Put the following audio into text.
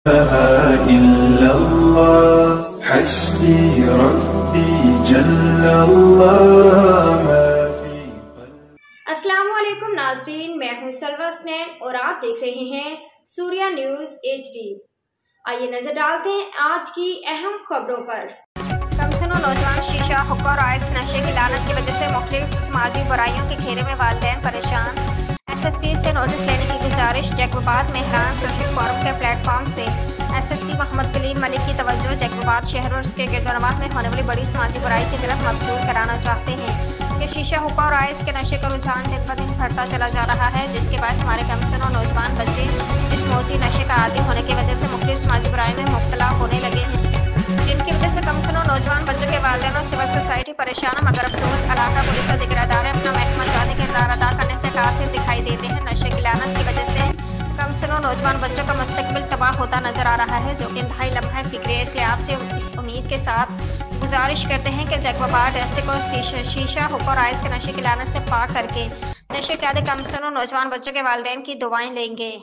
إلا الله حسبي ربي جل الله ما في السلام علیکم ناظرین، میں ہوں سلوہ سنین اور آپ دیکھ رہے ہیں سوریہ نیوز HD۔ آئیے نظر ڈالتے ہیں آج کی اہم خبروں پر۔ کمسنوں نوجوان شیشہ حق اور آئس نشے کی لعنت کی وجہ سے مختلف سماجی برائیوں کے گھیرے میں والدین پریشان۔ SSP سے نوٹس لینے کی گزارش۔ جیکوباد مہران سوشل فورم کے پلیٹ فارم سے SSP محمد کلیم ملک کی توجہ جیکوباد شہر اور اس کے گرد و نواح میں ہونے والی بڑی سماجی برائی کی طرف مبذول کرانا چاہتے ہیں کہ شیشہ حق اور آئس کے نشے کا رجحان دن بدن بڑھتا چلا جا رہا ہے، جس کے باعث ہمارے کمسنوں نوجوان بچے اس موذی نشے کا عادی ہونے کی وجہ سے مختلف سماجی برائیوں میں مبتلا ہونے لگے ہیں، جن کی وجہ سے کمسنوں نوجوان بچوں کے والدین اور سول سوسائٹی پریشان ہے۔ مگر افسوس علاقہ پولیس اور دیگر ادارے اپنا محکمہ جانے کردار ادا کرنے سے قاصر دکھائی دیتے ہیں۔ نشے کی لعنت کی وجہ سے کمسنوں نوجوان بچوں کا مستقبل تباہ ہوتا نظر آ رہا ہے، جو کہ انتہائی لمحہ فکر ہے۔ اس لیے آپ سے اس امید کے ساتھ گزارش کرتے ہیں کہ جیکوباد ڈسٹرکٹ کو شیشہ حق اور آئس کے نشے کی لعنت سے پاک کر کے نشے کے عادی کمسنوں نوجوان بچوں کے والدین کی دعائیں لیں گے۔